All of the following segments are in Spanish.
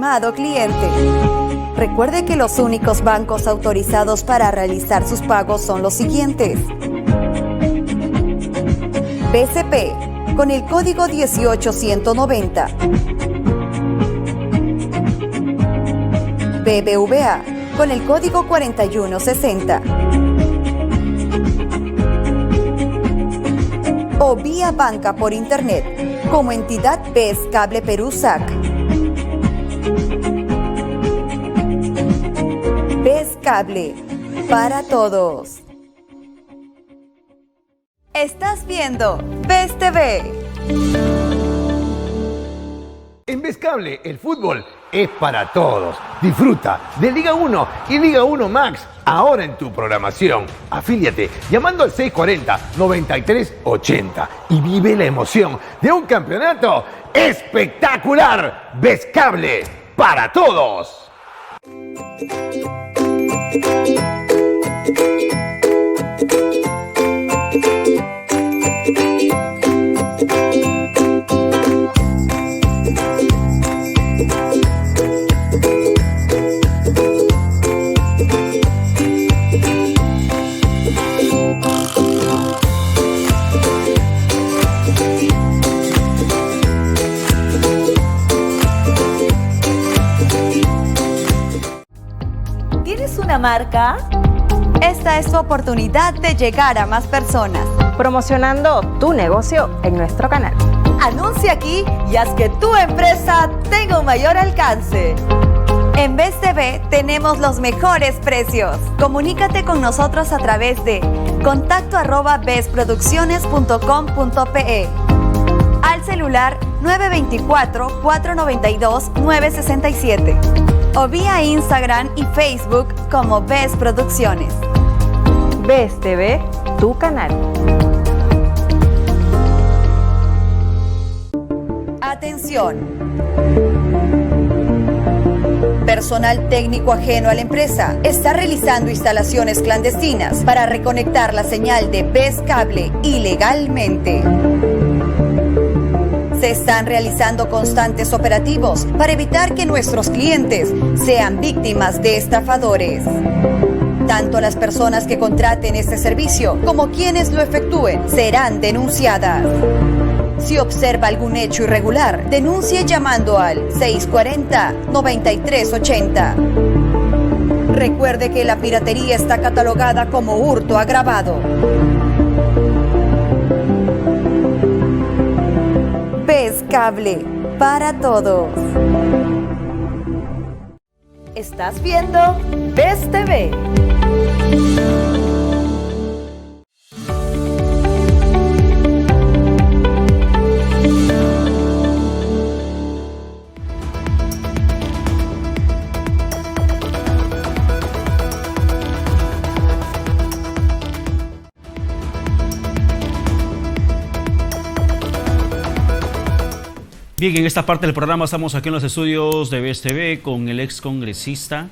Estimado cliente, recuerde que los únicos bancos autorizados para realizar sus pagos son los siguientes: BCP, con el código 18190. BBVA, con el código 4160. O vía banca por internet, como entidad BES Cable Perú SAC. BES Cable, para todos. Estás viendo BES TV. En BES Cable, el fútbol es para todos. Disfruta de Liga 1 y Liga 1 Max ahora en tu programación. Afíliate llamando al 640-9380 y vive la emoción de un campeonato espectacular. BES Cable, para todos. ¿Tienes una marca? Esta es tu oportunidad de llegar a más personas. Promocionando tu negocio en nuestro canal. Anuncia aquí y haz que tu empresa tenga un mayor alcance. En BES TV tenemos los mejores precios. Comunícate con nosotros a través de contacto@besproducciones.com.pe, al celular 924-492-967 o vía Instagram y Facebook como BES Producciones. BES TV, tu canal. Atención. Personal técnico ajeno a la empresa está realizando instalaciones clandestinas para reconectar la señal de BES Cable ilegalmente. Se están realizando constantes operativos para evitar que nuestros clientes sean víctimas de estafadores. Tanto las personas que contraten este servicio como quienes lo efectúen serán denunciadas. Si observa algún hecho irregular, denuncie llamando al 640-9380. Recuerde que la piratería está catalogada como hurto agravado. BES Cable, para todos. Estás viendo BES TV. Bien, en esta parte del programa estamos aquí en los estudios de BES TV con el ex congresista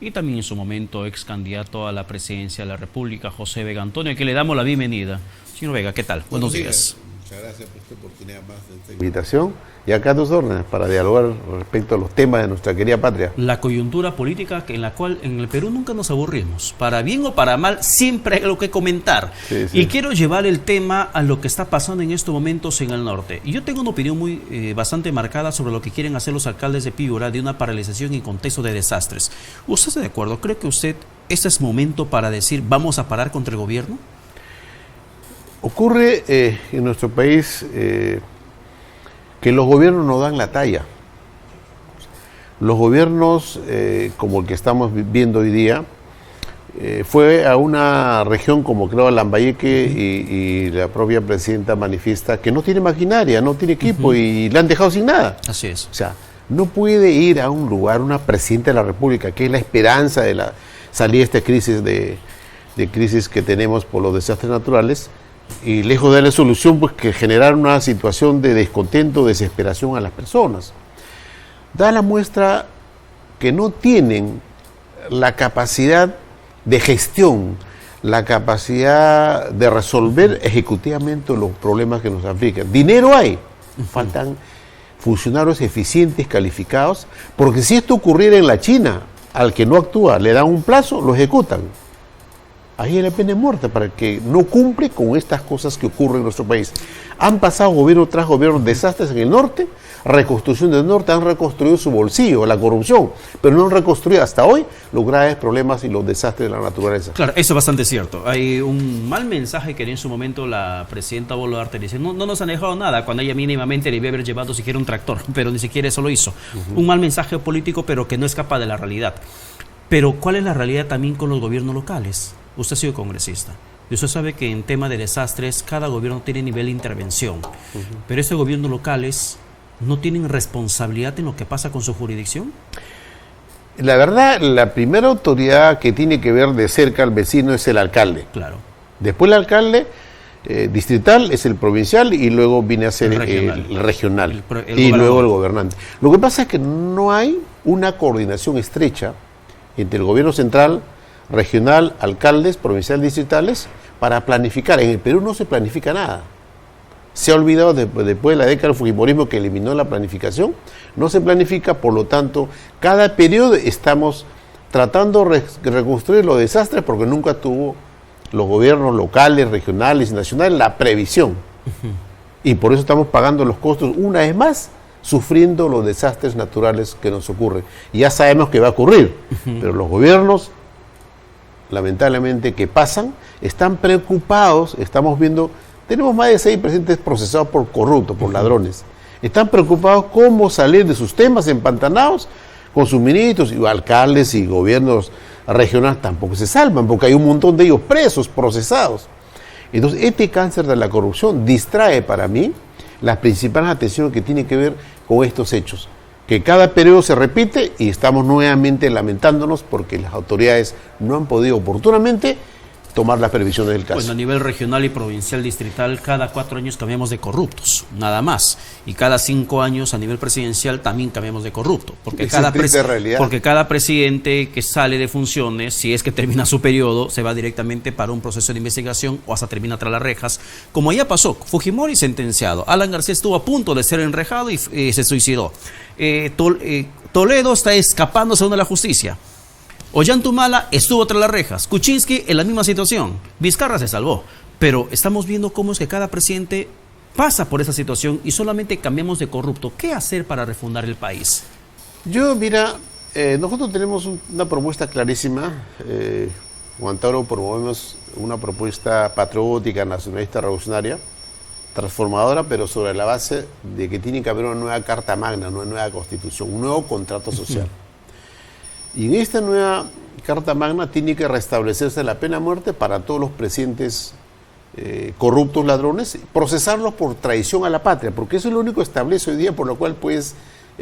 y también en su momento ex candidato a la presidencia de la República, José Vega Antonio, que le damos la bienvenida. Señor Vega, ¿qué tal? Buenos días. Muchas gracias por esta oportunidad más de esta invitación y acá a tus órdenes para dialogar respecto a los temas de nuestra querida patria. La coyuntura política en la cual en el Perú nunca nos aburrimos, para bien o para mal, siempre hay algo que comentar. Sí, sí. Y quiero llevar el tema a lo que está pasando en estos momentos en el norte. Y yo tengo una opinión bastante marcada sobre lo que quieren hacer los alcaldes de Piura de una paralización en contexto de desastres. ¿Usted está de acuerdo? ¿Cree que este es momento para decir vamos a parar contra el gobierno? Ocurre en nuestro país que los gobiernos no dan la talla. Los gobiernos, como el que estamos viendo hoy día, fue a una región como creo Lambayeque y la propia presidenta manifiesta que no tiene maquinaria, no tiene equipo y la han dejado sin nada. Así es. O sea, no puede ir a un lugar una presidenta de la República, que es la esperanza de la salida de esta crisis de crisis que tenemos por los desastres naturales, y lejos de darle solución, pues que generar una situación de descontento, desesperación a las personas. Da la muestra que no tienen la capacidad de gestión, la capacidad de resolver ejecutivamente los problemas que nos afligen. Dinero hay, funcionarios eficientes, calificados, porque si esto ocurriera en la China, al que no actúa le dan un plazo, lo ejecutan. Ahí la pena de muerte para el que no cumple con estas cosas que ocurren en nuestro país. Han pasado gobierno tras gobierno desastres en el norte, reconstrucción del norte, han reconstruido su bolsillo, la corrupción, pero no han reconstruido hasta hoy los graves problemas y los desastres de la naturaleza. Claro, eso es bastante cierto. Hay un mal mensaje que en su momento la presidenta Boluarte dice, no nos han dejado nada, cuando ella mínimamente debía haber llevado siquiera un tractor, pero ni siquiera eso lo hizo. Un mal mensaje político, pero que no escapa de la realidad. Pero ¿cuál es la realidad también con los gobiernos locales? Usted ha sido congresista y usted sabe que en tema de desastres cada gobierno tiene nivel de intervención, pero estos gobiernos locales no tienen responsabilidad en lo que pasa con su jurisdicción. La verdad, la primera autoridad que tiene que ver de cerca al vecino es el alcalde. Claro. Después el alcalde distrital es el provincial y luego viene a ser el regional y luego el gobernante. Lo que pasa es que no hay una coordinación estrecha entre el gobierno central, regional, alcaldes, provincial, distritales, para planificar. En el Perú no se planifica nada. Se ha olvidado después de la década del fujimorismo que eliminó la planificación. No se planifica, por lo tanto, cada periodo estamos tratando de reconstruir los desastres porque nunca tuvo los gobiernos locales, regionales y nacionales la previsión. Y por eso estamos pagando los costos una vez más, sufriendo los desastres naturales que nos ocurren. Y ya sabemos que va a ocurrir, pero los gobiernos lamentablemente que pasan, están preocupados, estamos viendo, tenemos más de 6 presidentes procesados por corruptos, por ladrones, están preocupados cómo salir de sus temas empantanados con sus ministros y alcaldes y gobiernos regionales tampoco se salvan, porque hay un montón de ellos presos, procesados. Entonces, este cáncer de la corrupción distrae para mí las principales atenciones que tienen que ver con estos hechos. Que cada periodo se repite y estamos nuevamente lamentándonos porque las autoridades no han podido oportunamente tomar las previsiones del caso. Bueno, a nivel regional y provincial, distrital, cada 4 años cambiamos de corruptos, nada más. Y cada 5 años a nivel presidencial también cambiamos de corrupto. Porque cada presidente que sale de funciones, si es que termina su periodo, se va directamente para un proceso de investigación o hasta termina tras las rejas. Como ya pasó, Fujimori sentenciado, Alan García estuvo a punto de ser enrejado y se suicidó. Toledo está escapándose de la justicia. Ollantumala estuvo tras las rejas, Kuczynski en la misma situación, Vizcarra se salvó, pero estamos viendo cómo es que cada presidente pasa por esa situación y solamente cambiamos de corrupto. ¿Qué hacer para refundar el país? Yo, mira, nosotros tenemos una propuesta clarísima, Juan Tauro promovemos una propuesta patriótica, nacionalista, revolucionaria, transformadora, pero sobre la base de que tiene que haber una nueva Carta Magna, una nueva Constitución, un nuevo contrato social. Y en esta nueva Carta Magna tiene que restablecerse la pena de muerte para todos los presidentes corruptos, ladrones, procesarlos por traición a la patria, porque eso es lo único que establece hoy día por lo cual puedes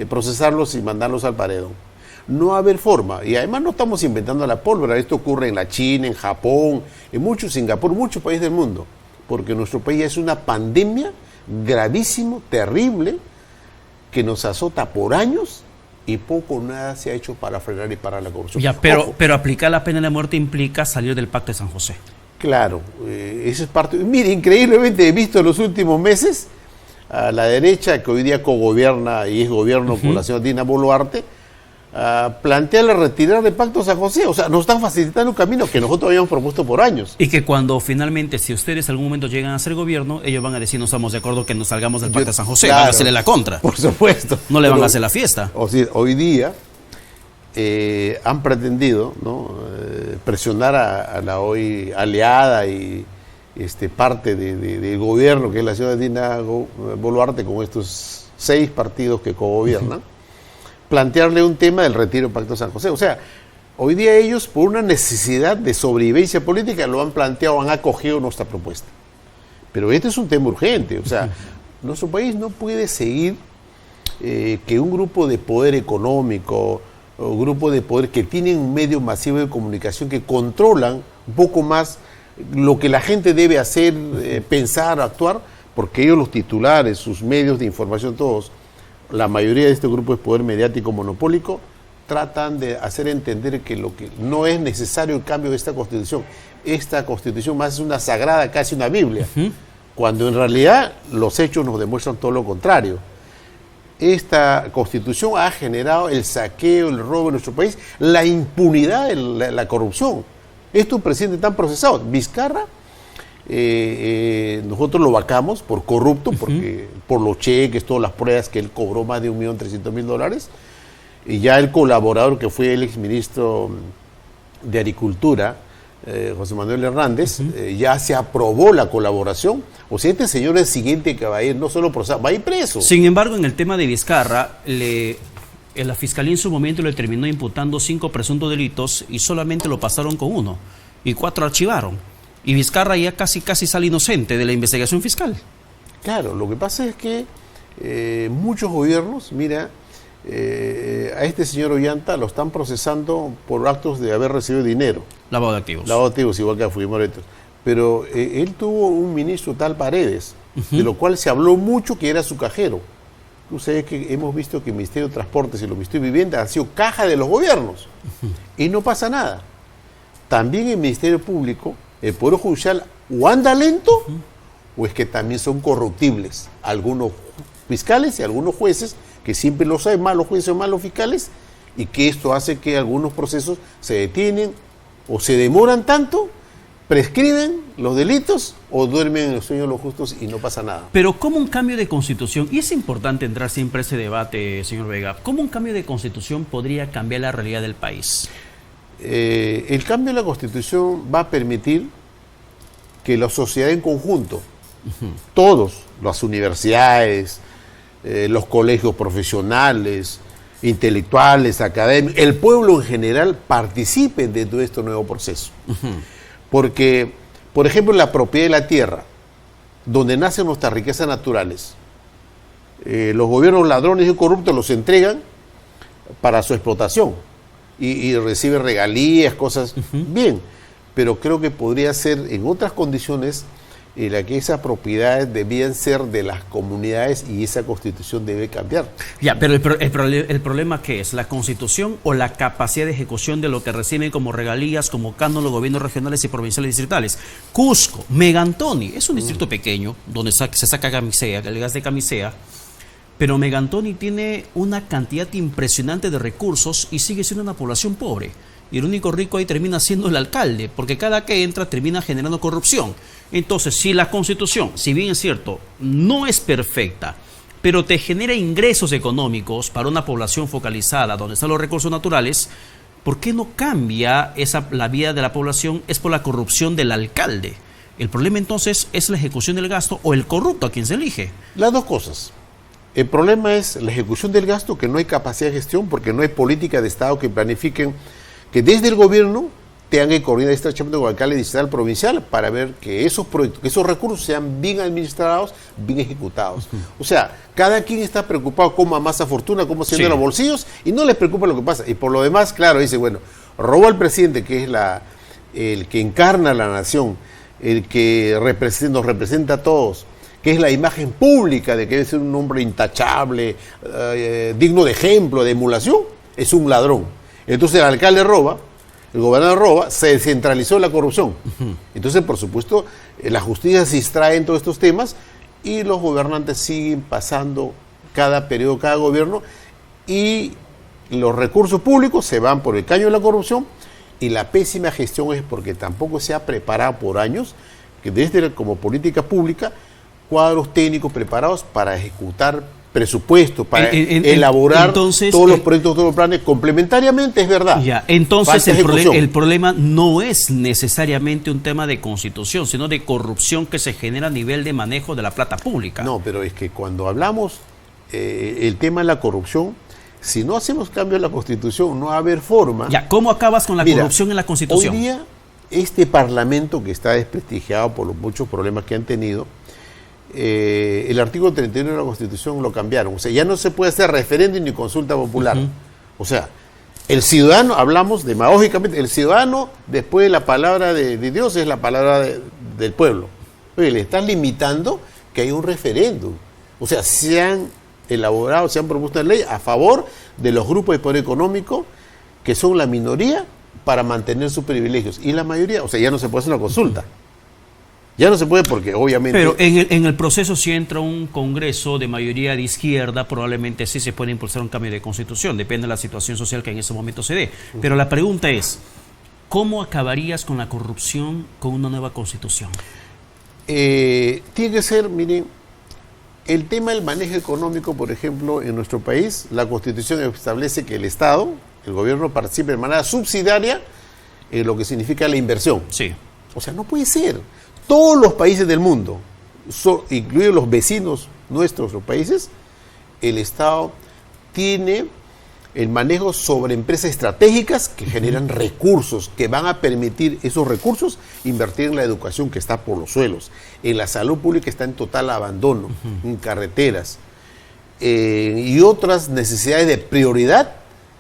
procesarlos y mandarlos al paredón. No va a haber forma, y además no estamos inventando la pólvora, esto ocurre en la China, en Japón, en Singapur, muchos países del mundo, porque nuestro país es una pandemia gravísimo, terrible, que nos azota por años, y poco o nada se ha hecho para frenar y parar la corrupción. Ya, pero aplicar la pena de muerte implica salir del Pacto de San José. Claro, eso es parte. Mire, increíblemente he visto en los últimos meses a la derecha, que hoy día cogobierna y es gobierno con la señora Dina Boluarte, plantearle retirar del Pacto de San José. O sea, nos están facilitando un camino que nosotros habíamos propuesto por años. Y que cuando finalmente, si ustedes en algún momento llegan a ser gobierno, ellos van a decir, no estamos de acuerdo que nos salgamos del Pacto de San José, van a hacerle la contra. Por supuesto. No le van a hacer la fiesta. O sea, hoy día han pretendido, ¿no? Presionar a la hoy aliada y parte del gobierno, que es la señora Dina Boluarte, con estos 6 partidos que cogobiernan, plantearle un tema del retiro del Pacto de San José. O sea, hoy día ellos, por una necesidad de sobrevivencia política, lo han planteado, han acogido nuestra propuesta. Pero este es un tema urgente. O sea, nuestro país no puede seguir que un grupo de poder económico o grupo de poder que tienen un medio masivo de comunicación que controlan un poco más lo que la gente debe hacer, pensar, actuar, porque ellos, los titulares, sus medios de información, todos, la mayoría de este grupo de poder mediático monopólico, tratan de hacer entender que lo que no es necesario el cambio de esta Constitución. Esta Constitución más es una sagrada, casi una Biblia, cuando en realidad los hechos nos demuestran todo lo contrario. esta constitución ha generado el saqueo, el robo en nuestro país, la impunidad, la corrupción. Estos presidentes están procesados. Vizcarra, nosotros lo vacamos por corrupto, porque por los cheques, todas las pruebas que él cobró más de $1.300.000, y ya el colaborador que fue el exministro de Agricultura, José Manuel Hernández, ya se aprobó la colaboración. O sea, este señor es el siguiente que va a ir, no solo procesado, va a ir preso. Sin embargo, en el tema de Vizcarra, la fiscalía en su momento le terminó imputando 5 presuntos delitos y solamente lo pasaron con 1 y 4 archivaron. Y Vizcarra ya casi sale inocente de la investigación fiscal. Claro, lo que pasa es que muchos gobiernos, mira, a este señor Ollanta lo están procesando por actos de haber recibido dinero. Lavado de activos. Lavado de activos, igual que a Fujimori. Pero él tuvo un ministro tal Paredes, de lo cual se habló mucho, que era su cajero. Tú sabes que hemos visto que el Ministerio de Transportes y el Ministerio de Vivienda han sido caja de los gobiernos. Y no pasa nada. También el Ministerio Público, el Poder Judicial, o anda lento, o es que también son corruptibles. Algunos fiscales y algunos jueces, que siempre lo saben, malos jueces o malos fiscales, y que esto hace que algunos procesos se detienen o se demoran tanto, prescriben los delitos o duermen en el sueño de los justos y no pasa nada. Pero ¿cómo un cambio de constitución, y es importante entrar siempre a ese debate, señor Vega, cómo un cambio de constitución podría cambiar la realidad del país? El cambio de la constitución va a permitir que la sociedad en conjunto, todos, las universidades, los colegios profesionales, intelectuales, académicos, el pueblo en general participen de todo este nuevo proceso. Porque, por ejemplo, la propiedad de la tierra, donde nacen nuestras riquezas naturales, los gobiernos ladrones y corruptos los entregan para su explotación y reciben regalías, cosas bien, pero creo que podría ser en otras condiciones en la que esas propiedades debían ser de las comunidades y esa constitución debe cambiar. Ya, pero el problema ¿qué es? ¿La constitución o la capacidad de ejecución de lo que reciben como regalías, como canon los gobiernos regionales y provinciales y distritales? Cusco, Megantoni, es un distrito pequeño donde se saca camisea, el gas de camisea, pero Megantoni tiene una cantidad impresionante de recursos y sigue siendo una población pobre. Y el único rico ahí termina siendo el alcalde, porque cada que entra termina generando corrupción. Entonces, si la constitución, si bien es cierto, no es perfecta, pero te genera ingresos económicos para una población focalizada donde están los recursos naturales, ¿por qué no cambia la vida de la población? Es por la corrupción del alcalde. El problema entonces es la ejecución del gasto o el corrupto a quien se elige. Las dos cosas. El problema es la ejecución del gasto, que no hay capacidad de gestión, porque no hay política de Estado que planifiquen, que desde el gobierno tengan que coordinar estrechamente con el alcalde distrital provincial para ver que esos proyectos, que esos recursos sean bien administrados, bien ejecutados. O sea, cada quien está preocupado cómo amasa fortuna, cómo se llena los bolsillos, y no les preocupa lo que pasa. Y por lo demás, claro, dice, bueno, robo al presidente, que es el que encarna la nación, el que nos representa a todos, que es la imagen pública de que debe ser un hombre intachable, digno de ejemplo, de emulación, es un ladrón. Entonces el alcalde roba, el gobernador roba, se descentralizó la corrupción. Entonces, por supuesto, la justicia se distrae en todos estos temas y los gobernantes siguen pasando cada periodo, cada gobierno, y los recursos públicos se van por el caño de la corrupción, y la pésima gestión es porque tampoco se ha preparado por años, que desde como política pública, cuadros técnicos preparados para ejecutar presupuesto, para elaborar entonces, todos los proyectos, todos los planes complementariamente, es verdad. Ya, entonces el problema no es necesariamente un tema de constitución, sino de corrupción que se genera a nivel de manejo de la plata pública. No, pero es que cuando hablamos el tema de la corrupción, si no hacemos cambio en la constitución, no va a haber forma. Ya, ¿cómo acabas con la corrupción en la constitución? Hoy día, este parlamento que está desprestigiado por los muchos problemas que han tenido, el artículo 31 de la Constitución lo cambiaron. O sea, ya no se puede hacer referéndum ni consulta popular. O sea, el ciudadano, hablamos demagógicamente, el ciudadano, después de la palabra de Dios, es la palabra del pueblo. Oye, le están limitando que hay un referéndum. O sea, se han elaborado, se han propuesto una ley a favor de los grupos de poder económico que son la minoría para mantener sus privilegios. Y la mayoría, o sea, ya no se puede hacer una consulta. Ya no se puede porque obviamente... Pero en el proceso, si entra un Congreso de mayoría de izquierda, probablemente sí se puede impulsar un cambio de constitución, depende de la situación social que en ese momento se dé. Pero la pregunta es, ¿cómo acabarías con la corrupción con una nueva constitución? Tiene que ser, miren, el tema del manejo económico, por ejemplo, en nuestro país, la Constitución establece que el Estado, el gobierno, participe de manera subsidiaria en lo que significa la inversión. Sí. O sea, no puede ser. Todos los países del mundo, incluidos los vecinos nuestros, los países, el Estado tiene el manejo sobre empresas estratégicas que generan recursos, que van a permitir esos recursos invertir en la educación que está por los suelos, en la salud pública que está en total abandono, en carreteras, y otras necesidades de prioridad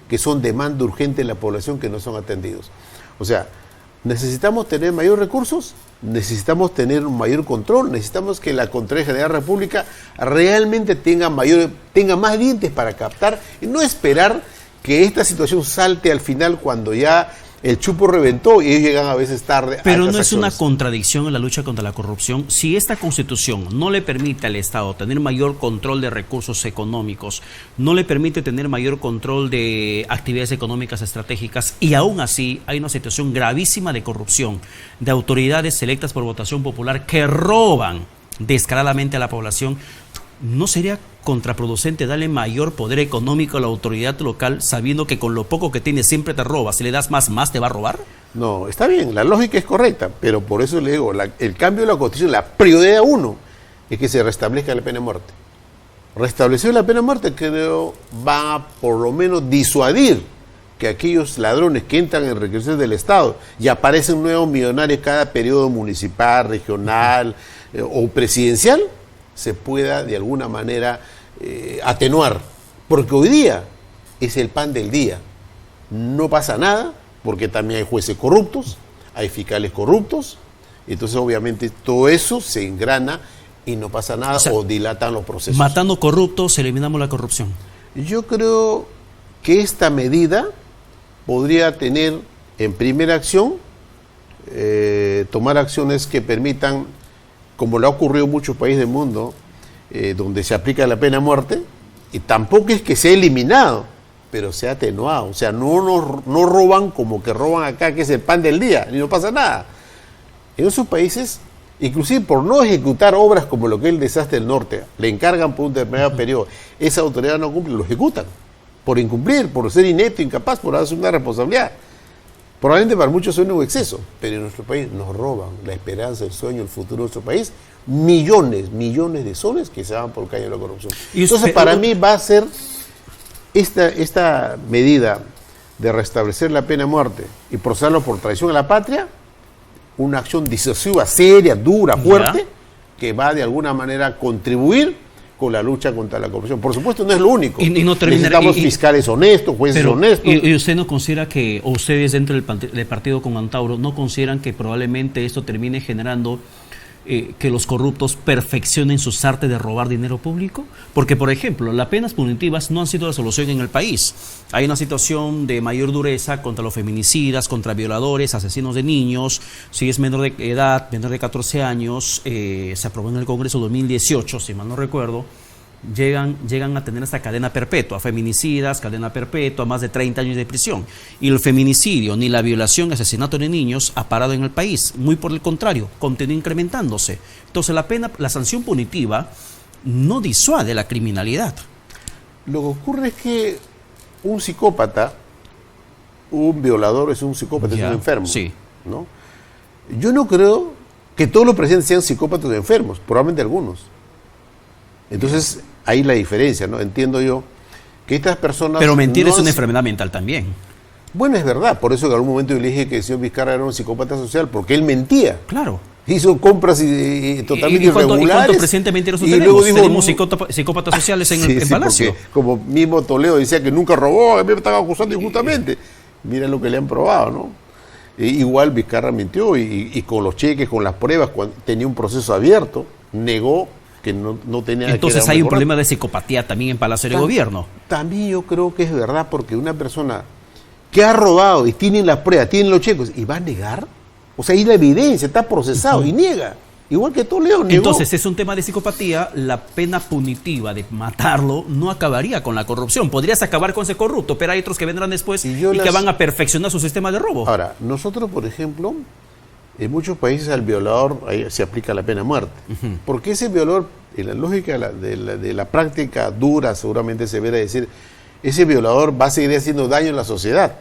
que son demanda urgente de la población que no son atendidos. O sea, necesitamos tener mayores recursos, necesitamos tener un mayor control, necesitamos que la Contraloría General de la República realmente tenga más dientes para captar y no esperar que esta situación salte al final cuando ya el chupo reventó y ellos llegan a veces tarde. Pero no es una contradicción en la lucha contra la corrupción. Si esta Constitución no le permite al Estado tener mayor control de recursos económicos, no le permite tener mayor control de actividades económicas estratégicas, y aún así hay una situación gravísima de corrupción de autoridades electas por votación popular que roban descaradamente a la población, ¿no sería contraproducente darle mayor poder económico a la autoridad local sabiendo que con lo poco que tiene siempre te roba? Si le das más te va a robar. No, está bien, la lógica es correcta, pero por eso le digo, el cambio de la Constitución, la prioridad uno, es que se restablezca la pena de muerte. Restablecer la pena de muerte creo va a por lo menos disuadir que aquellos ladrones que entran en reclusiones del Estado y aparecen nuevos millonarios cada periodo municipal, regional o presidencial, se pueda de alguna manera atenuar, porque hoy día es el pan del día. No pasa nada, porque también hay jueces corruptos, hay fiscales corruptos, entonces obviamente todo eso se engrana y no pasa nada, o dilatan los procesos. Matando corruptos, eliminamos la corrupción. Yo creo que esta medida podría tener en primera acción, tomar acciones que permitan, como lo ha ocurrido en muchos países del mundo, donde se aplica la pena de muerte, y tampoco es que sea eliminado, pero se ha atenuado. O sea, no roban como que roban acá, que es el pan del día, y no pasa nada. En esos países, inclusive por no ejecutar obras como lo que es el desastre del norte, le encargan por un determinado periodo, esa autoridad no cumple, lo ejecutan, por incumplir, por ser inepto, incapaz, por hacer una responsabilidad. Probablemente para muchos suene un exceso, pero en nuestro país nos roban la esperanza, el sueño, el futuro de nuestro país, millones de soles que se van por calle de la corrupción. Entonces, para mí va a ser esta medida de restablecer la pena de muerte y procesarlo por traición a la patria, una acción disuasiva, seria, dura, fuerte, que va de alguna manera a contribuir con la lucha contra la corrupción. Por supuesto, no es lo único. Necesitamos fiscales honestos, jueces honestos. ¿Y usted no considera que, o ustedes dentro del partido con Antauro, no consideran que probablemente esto termine generando que los corruptos perfeccionen sus artes de robar dinero público? Porque, por ejemplo, las penas punitivas no han sido la solución en el país. Hay una situación de mayor dureza contra los feminicidas, contra violadores, asesinos de niños. Si es menor de edad, menor de 14 años, se aprobó en el Congreso 2018, si mal no recuerdo, llegan a tener esta cadena perpetua, feminicidas, cadena perpetua, más de 30 años de prisión. Y el feminicidio, ni la violación, asesinato de niños ha parado en el país. Muy por el contrario, continúa incrementándose. Entonces la sanción punitiva no disuade la criminalidad. Lo que ocurre es que un psicópata, un violador es un psicópata, es un enfermo. Sí. ¿No? Yo no creo que todos los presidentes sean psicópatas o enfermos, probablemente algunos. Entonces, ahí la diferencia, ¿no? Entiendo yo que estas personas... Pero mentir es una enfermedad mental también. Bueno, es verdad, por eso en algún momento yo le dije que el señor Vizcarra era un psicópata social, porque él mentía. Claro. Hizo compras totalmente irregulares. ¿Y cuántos presidentes mentirosos tenemos? Tenemos psicópatas sociales en Palacio. Como mismo Toledo decía que nunca robó, a mí me estaban acusando injustamente. Mira lo que le han probado, ¿no? Igual Vizcarra mintió y con los cheques, con las pruebas, cuando tenía un proceso abierto, negó que no tenía... Entonces hay un problema de psicopatía también en Palacio de Gobierno. También yo creo que es verdad, porque una persona que ha robado y tiene las pruebas, tiene los cheques, y va a negar, o sea, ahí la evidencia, está procesado y niega. Igual que Toledo negó. Entonces, es un tema de psicopatía. La pena punitiva de matarlo no acabaría con la corrupción. Podrías acabar con ese corrupto, pero hay otros que vendrán después y que van a perfeccionar su sistema de robo. Ahora, nosotros, por ejemplo, en muchos países al violador ahí se aplica la pena de muerte. Porque ese violador, en la lógica de la práctica dura, seguramente se verá decir, ese violador va a seguir haciendo daño en la sociedad.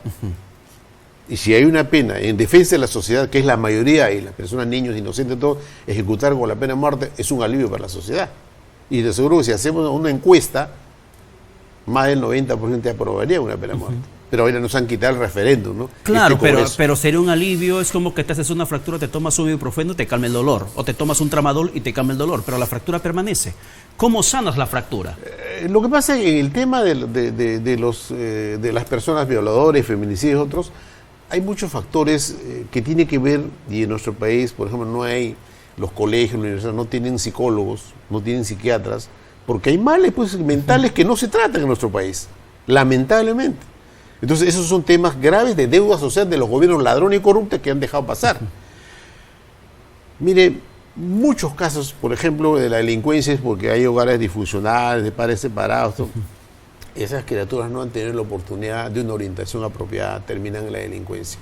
Y si hay una pena en defensa de la sociedad, que es la mayoría, y las personas, niños, inocentes, todo, ejecutar con la pena de muerte es un alivio para la sociedad. Y de seguro que si hacemos una encuesta, más del 90% aprobaría una pena de muerte. Pero ahora nos han quitado el referéndum, ¿no? Claro, pero sería un alivio, es como que te haces una fractura, te tomas un ibuprofeno y te calma el dolor, o te tomas un tramadol y te calma el dolor, pero la fractura permanece. ¿Cómo sanas la fractura? Lo que pasa en el tema de las personas violadores, feminicidios y otros, hay muchos factores que tienen que ver, y en nuestro país, por ejemplo, no hay, los colegios, las universidades no tienen psicólogos, no tienen psiquiatras, porque hay males pues, mentales que no se tratan en nuestro país, lamentablemente. Entonces, esos son temas graves de deuda social de los gobiernos ladrones y corruptos que han dejado pasar. Mire, muchos casos, por ejemplo, de la delincuencia es porque hay hogares disfuncionales, de padres separados, esas criaturas no han tenido la oportunidad de una orientación apropiada, terminan en la delincuencia.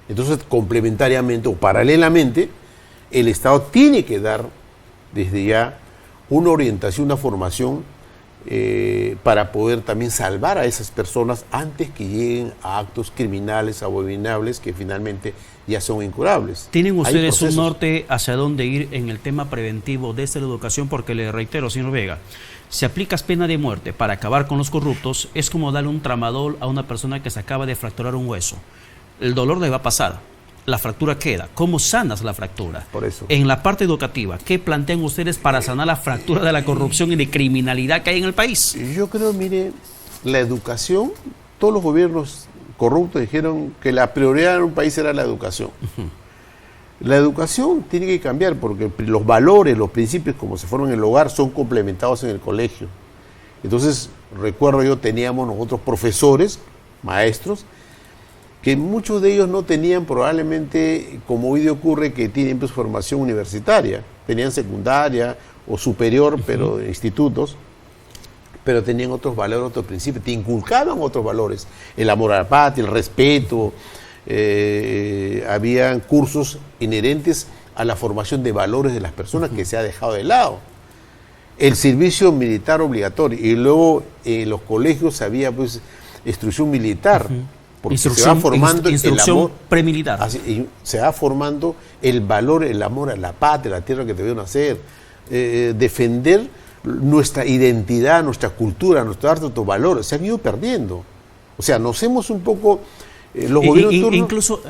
Entonces, complementariamente o paralelamente, el Estado tiene que dar desde ya una orientación, una formación para poder también salvar a esas personas antes que lleguen a actos criminales, abominables, que finalmente ya son incurables. ¿Tienen ustedes un norte hacia dónde ir en el tema preventivo desde la educación? Porque le reitero, señor Vega, si aplicas pena de muerte para acabar con los corruptos, es como darle un tramadol a una persona que se acaba de fracturar un hueso. El dolor le va a pasar, la fractura queda. ¿Cómo sanas la fractura? Por eso. En la parte educativa, ¿qué plantean ustedes para sanar la fractura de la corrupción y de criminalidad que hay en el país? Yo creo, mire, la educación, todos los gobiernos corruptos dijeron que la prioridad en un país era la educación. La educación tiene que cambiar porque los valores, los principios como se forman en el hogar son complementados en el colegio. Entonces, recuerdo yo, teníamos nosotros profesores, maestros, que muchos de ellos no tenían probablemente, como hoy día ocurre, que tienen pues, formación universitaria, tenían secundaria o superior, pero de institutos, pero tenían otros valores, otros principios, te inculcaban otros valores, el amor a la patria, el respeto, habían cursos inherentes a la formación de valores de las personas que se ha dejado de lado. El servicio militar obligatorio, y luego en los colegios había pues instrucción militar, porque se va formando instrucción el amor premilitar. Y se va formando el valor, el amor a la patria, a la tierra que te vieron hacer, defender nuestra identidad, nuestra cultura, nuestro arte, nuestros valores, se han ido perdiendo. O sea, nos hemos un poco... los gobiernos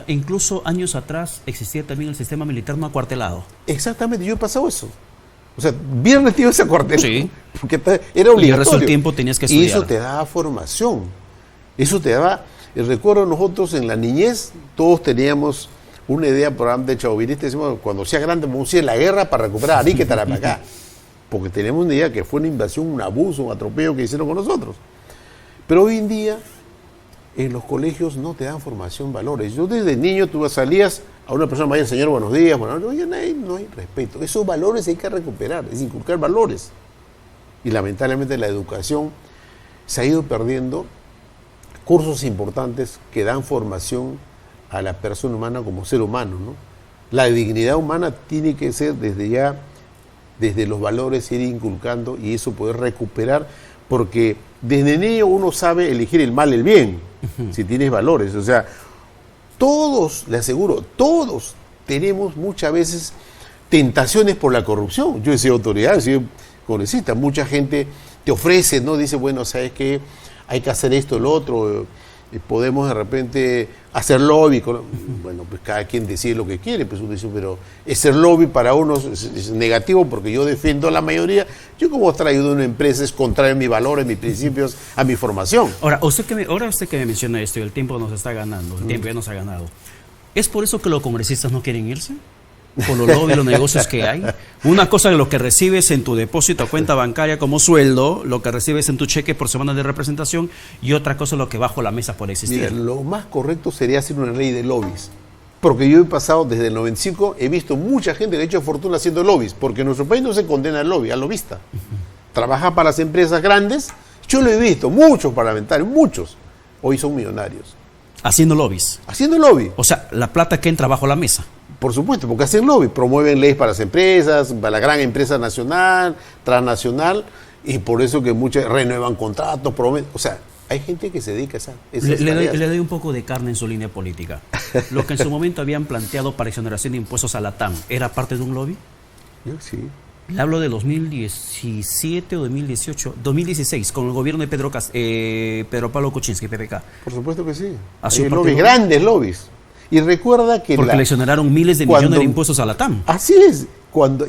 incluso años atrás existía también el sistema militar no acuartelado. Exactamente, yo he pasado eso. O sea, viernes tío ese cuartel, sí, porque era obligatorio. Y el resto del tiempo tenías que estudiar. Y eso te daba formación. Eso te daba... Recuerdo nosotros en la niñez, todos teníamos una idea, por de chauvinista, decimos, cuando sea grande vamos a ir a la guerra para recuperar Arica y Tarapacá. Porque tenemos una idea que fue una invasión, un abuso, un atropello que hicieron con nosotros. Pero hoy en día, en los colegios no te dan formación, valores. Yo desde niño tú salías a una persona mayor, señor, buenos días, no hay respeto. Esos valores hay que recuperar, es inculcar valores. Y lamentablemente la educación se ha ido perdiendo cursos importantes que dan formación a la persona humana como ser humano, ¿no? La dignidad humana tiene que ser desde ya, desde los valores, ir inculcando y eso poder recuperar, porque desde niño uno sabe elegir el mal, el bien, si tienes valores. O sea, todos, le aseguro, todos tenemos muchas veces tentaciones por la corrupción. Yo he sido autoridad, he sido congresista, mucha gente te ofrece, ¿no? Dice, bueno, ¿sabes qué? Hay que hacer esto, lo otro, podemos de repente hacer lobby. Bueno, pues cada quien decide lo que quiere, pues uno dice, pero hacer lobby para unos es negativo porque yo defiendo a la mayoría. Yo como traigo de una empresa es contrario a mis valores, mis principios, a mi formación. Ahora, usted que me menciona esto y el tiempo nos está ganando, el tiempo ya nos ha ganado, ¿es por eso que los congresistas no quieren irse? Por los lobbies, los negocios que hay. Una cosa es lo que recibes en tu depósito a cuenta bancaria como sueldo, lo que recibes en tu cheque por semana de representación, y otra cosa es lo que bajo la mesa por existir. Mira, lo más correcto sería hacer una ley de lobbies. Porque yo he pasado desde el 95, he visto mucha gente que ha hecho fortuna haciendo lobbies, porque en nuestro país no se condena al lobby, al lobista. Trabaja para las empresas grandes, yo lo he visto, muchos parlamentarios, muchos, hoy son millonarios. Haciendo lobbies. Haciendo lobby. O sea, la plata que entra bajo la mesa. Por supuesto, porque hacen lobby, promueven leyes para las empresas, para la gran empresa nacional, transnacional, y por eso que muchas renuevan contratos, prometen, o sea, hay gente que se dedica a esas Le doy un poco de carne en su línea política. Lo que en su momento habían planteado para exoneración de impuestos a la TAM, ¿era parte de un lobby? Yo sí. Le hablo de 2017 o 2018, 2016, con el gobierno de Pedro Pablo Kuczynski, PPK. Por supuesto que sí. Hay lobbies, grandes lobbies. Y recuerda que porque le exoneraron miles de millones de impuestos a la TAM. Así es.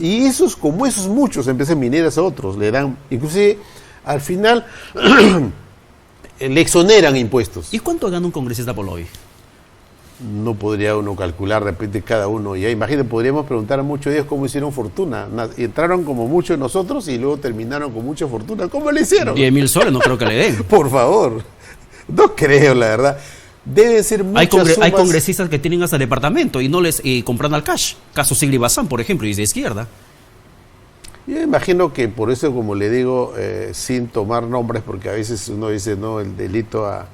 Y esos, como esos muchos, empresas mineras a otros, le dan, inclusive al final le exoneran impuestos. ¿Y cuánto gana un congresista por lobby? No podría uno calcular de repente cada uno. Ya imagínate, podríamos preguntar a muchos de ellos cómo hicieron fortuna. Entraron como muchos de nosotros y luego terminaron con mucha fortuna. ¿Cómo le hicieron? 10.000 soles no creo que le den. Por favor. No creo, la verdad. Deben ser muchas hay congresistas que tienen hasta departamento y no les compran al cash. Caso Sigri Bazán, por ejemplo, y es de izquierda. Yo imagino que por eso, como le digo, sin tomar nombres, porque a veces uno dice, no, el delito a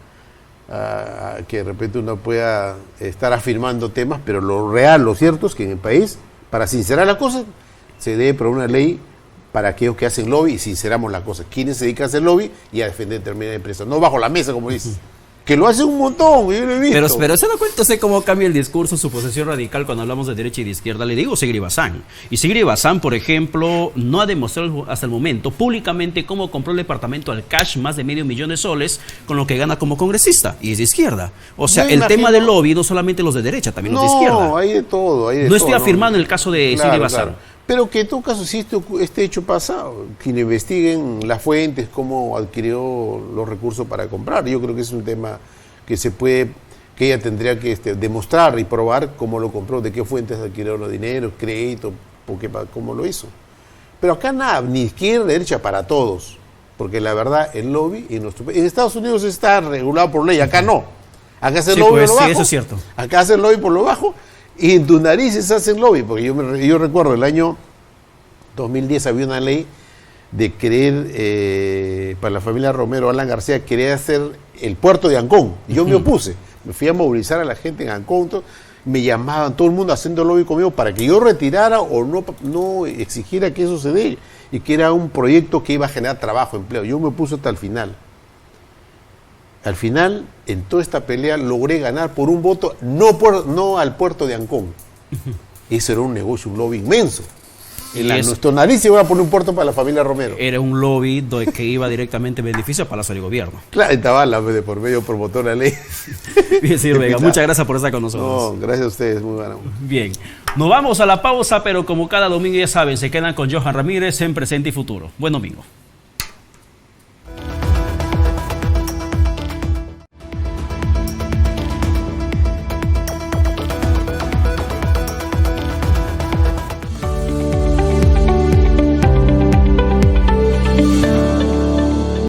que de repente uno pueda estar afirmando temas, pero lo real, lo cierto es que en el país, para sincerar las cosas, se debe probar una ley para aquellos que hacen lobby y sinceramos las cosas. ¿Quiénes se dedican a hacer lobby y a defender determinadas empresas? No bajo la mesa, como dices. Que lo hacen un montón, yo lo he visto. Pero se da cuenta usted cómo cambia el discurso, su posición radical cuando hablamos de derecha y de izquierda. Le digo Sigri Bazán. Y Sigri Bazán, por ejemplo, no ha demostrado hasta el momento públicamente cómo compró el departamento al cash más de $500,000 con lo que gana como congresista. Y es de izquierda. O sea, el tema del lobby no solamente los de derecha, también los de izquierda. No, hay de todo. No estoy afirmando el caso de Sigri Bazán. Claro. Pero que en todo caso sí este hecho pasado, que investiguen las fuentes, cómo adquirió los recursos para comprar. Yo creo que es un tema que que ella tendría que demostrar y probar cómo lo compró, de qué fuentes adquirió los dineros, crédito, cómo lo hizo. Pero acá nada, ni izquierda ni derecha, para todos. Porque la verdad, el lobby en Estados Unidos está regulado por ley, acá no. Acá hacen lobby por lo bajo. Sí, eso es cierto. Acá hacen lobby por lo bajo. Y en tus narices hacen lobby, porque yo recuerdo el año 2010 había una ley de querer, para la familia Romero, Alan García, quería hacer el puerto de Ancón. Y yo me opuse, me fui a movilizar a la gente en Ancón, me llamaban todo el mundo haciendo lobby conmigo para que yo retirara o no exigiera que eso se dé, y que era un proyecto que iba a generar trabajo, empleo. Yo me opuse hasta el final. Al final, en toda esta pelea, logré ganar por un voto, no al puerto de Ancón. Eso era un negocio, un lobby inmenso. En nuestro nariz se iba a poner un puerto para la familia Romero. Era un lobby que iba directamente en beneficio a Palacio de Gobierno. Claro, estaba la de por medio promotor de la ley. Bien, señor Vega, muchas gracias por estar con nosotros. No, gracias a ustedes, muy bueno. Bien, nos vamos a la pausa, pero como cada domingo ya saben, se quedan con Johan Ramírez en Presente y Futuro. Buen domingo.